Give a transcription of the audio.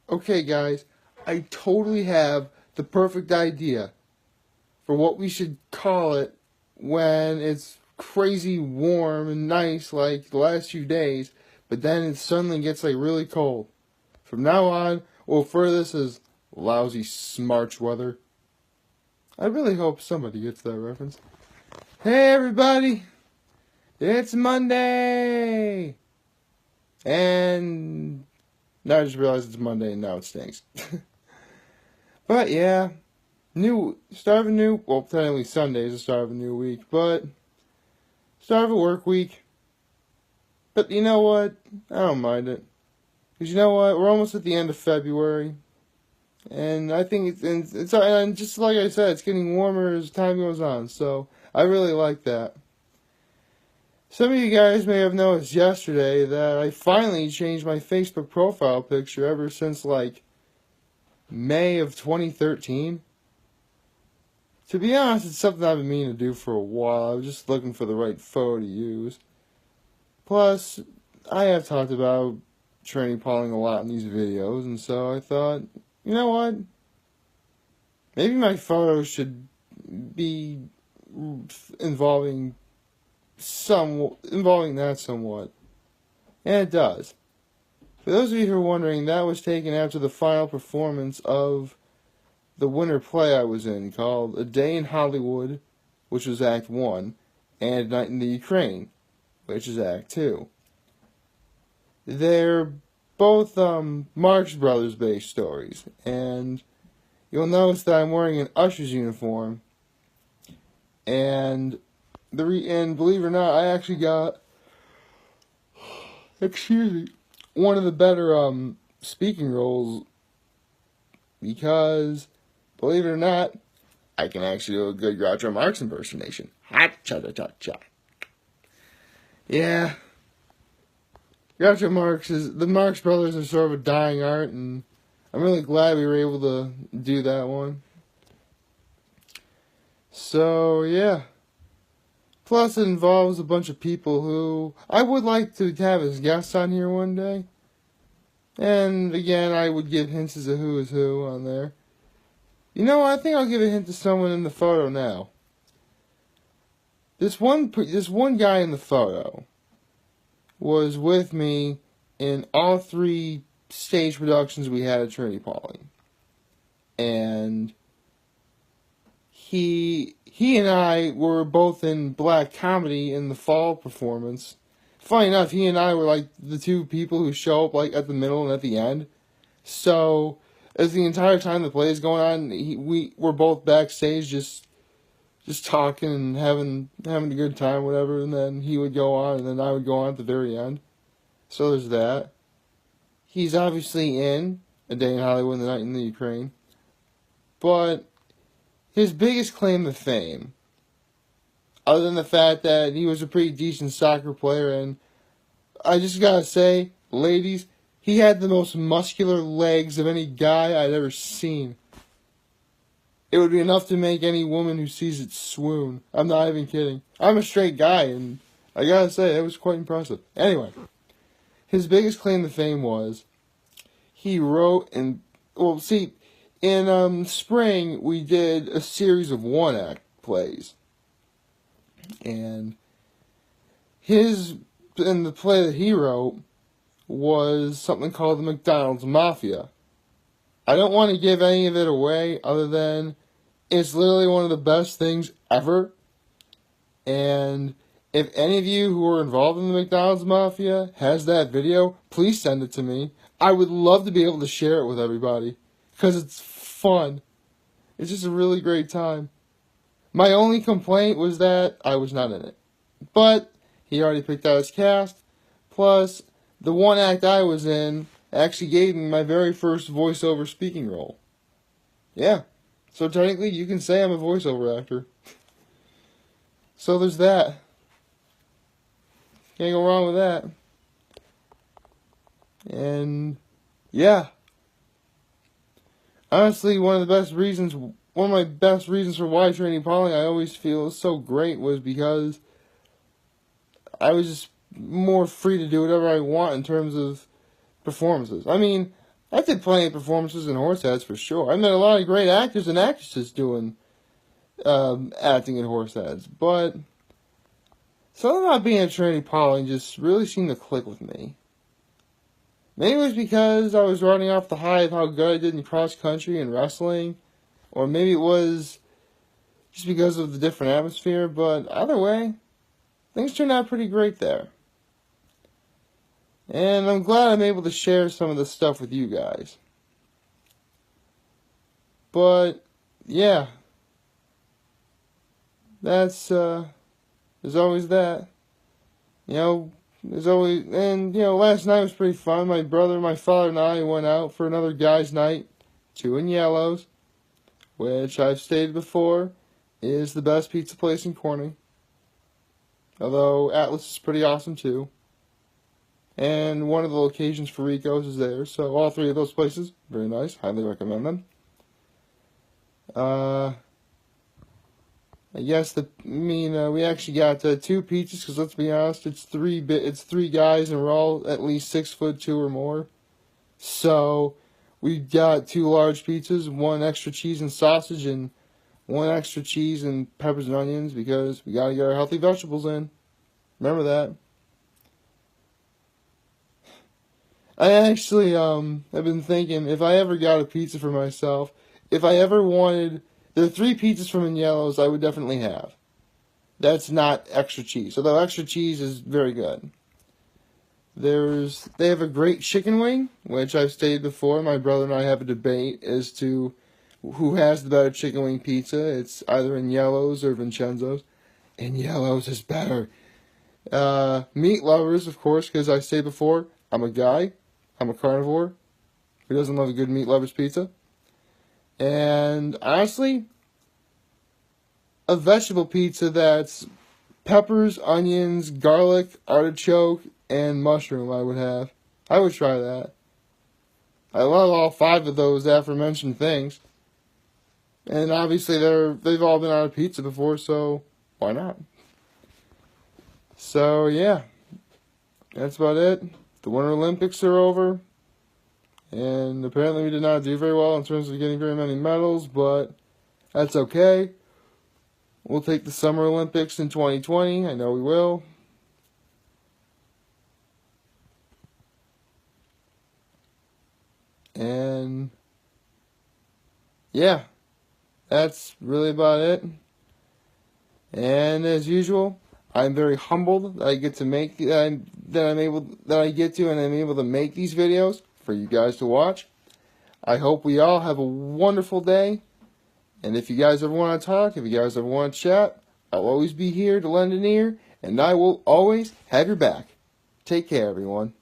Okay, guys, I totally have the perfect idea for what we should call it when it's crazy warm and nice like the last few days, but then it suddenly gets like really cold. From now on, we'll refer to this as lousy smarch weather. I really hope somebody gets that reference. Hey everybody, it's Monday! And now I just realized it's Monday and now it stinks. But yeah, start of a new, well, technically Sunday is the start of a new week, but start of a work week. But you know what? I don't mind it. Because you know what? We're almost at the end of February. And I think and just like I said, it's getting warmer as time goes on. So I really like that. Some of you guys may have noticed yesterday that I finally changed my Facebook profile picture ever since like May of 2013. To be honest, it's something I've been meaning to do for a while. I was just looking for the right photo to use. Plus, I have talked about training Pauling a lot in these videos, and so I thought, you know what? Maybe my photos should be involving that somewhat. And it does. For those of you who are wondering, that was taken after the final performance of the winter play I was in called A Day in Hollywood, which was Act 1, and A Night in the Ukraine, which is Act 2. They're both Marx Brothers based stories, and you'll notice that I'm wearing an usher's uniform, and believe it or not, I actually got, one of the better speaking roles, because believe it or not, I can actually do a good Groucho Marx impersonation. Ha-cha-cha-cha. Yeah. Groucho Marx the Marx Brothers are sort of a dying art, and I'm really glad we were able to do that one. So, yeah. Plus, it involves a bunch of people who I would like to have as guests on here one day. And again, I would give hints as to who is who on there. You know, I think I'll give a hint to someone in the photo now. This one guy in the photo was with me in all 3 stage productions we had at Trinity Pauling. And he and I were both in Black Comedy in the fall performance. Funny enough, he and I were like the 2 people who show up like at the middle and at the end. So, as the entire time the play is going on, we were both backstage just talking and having a good time, whatever, and then he would go on, and then I would go on at the very end. So there's that. He's obviously in A Day in Hollywood and The Night in the Ukraine. But his biggest claim to fame, other than the fact that he was a pretty decent soccer player, and I just gotta say, ladies, he had the most muscular legs of any guy I'd ever seen. It would be enough to make any woman who sees it swoon. I'm not even kidding. I'm a straight guy, and I gotta say, it was quite impressive. Anyway, his biggest claim to fame was he wrote in spring we did a series of one-act plays, and the play that he wrote was something called the McDonald's Mafia. I don't want to give any of it away other than it's literally one of the best things ever. And if any of you who are involved in the McDonald's Mafia has that video, please send it to me. I would love to be able to share it with everybody because it's fun. It's just a really great time. My only complaint was that I was not in it. But he already picked out his cast. Plus, the one act I was in actually gave me my very first voiceover speaking role. Yeah. So technically, you can say I'm a voiceover actor. So there's that. Can't go wrong with that. And, yeah. Honestly, one of my best reasons for why Training Pauling I always feel is so great was because I was just more free to do whatever I want in terms of performances. I mean, I did plenty of performances in Horseheads for sure. I met a lot of great actors and actresses doing acting in Horseheads, but something about being at Trinity Poly just really seemed to click with me. Maybe it was because I was running off the high of how good I did in cross country and wrestling, or maybe it was just because of the different atmosphere, but either way, things turned out pretty great there. And I'm glad I'm able to share some of this stuff with you guys. But, yeah, there's always that. There's always, and, last night was pretty fun. My brother, my father, and I went out for another guys' night, 2 in Yellows, which I've stated before is the best pizza place in Corning. Although Atlas is pretty awesome too. And one of the locations for Rico's is there, so all 3 of those places, very nice, highly recommend them. I guess we actually got 2 pizzas because let's be honest, it's 3 guys and we're all at least 6'2" or more. So we got 2 large pizzas, 1 extra cheese and sausage, and 1 extra cheese and peppers and onions because we gotta get our healthy vegetables in. Remember that. I actually have been thinking if I ever got a pizza for myself, if I ever wanted. There are 3 pizzas from Agnello's I would definitely have. That's not extra cheese, although extra cheese is very good. They have a great chicken wing, which I've stated before. My brother and I have a debate as to who has the better chicken wing pizza. It's either Agnello's or Vincenzo's. Agnello's is better. Meat lovers, of course, because I stated before, I'm a guy. I'm a carnivore. Who doesn't love a good meat lover's pizza? And honestly, a vegetable pizza that's peppers, onions, garlic, artichoke, and mushroom I would have. I would try that. I love all 5 of those aforementioned things. And obviously they've all been on a pizza before, so why not? So yeah, that's about it. The Winter Olympics are over. And apparently we did not do very well in terms of getting very many medals, but that's okay. We'll take the Summer Olympics in 2020. I know we will. And yeah, that's really about it. And as usual, I'm very humbled that I get to make I'm able to make these videos for you guys to watch. I hope we all have a wonderful day. And if you guys ever want to talk, if you guys ever want to chat, I'll always be here to lend an ear, and I will always have your back. Take care, everyone.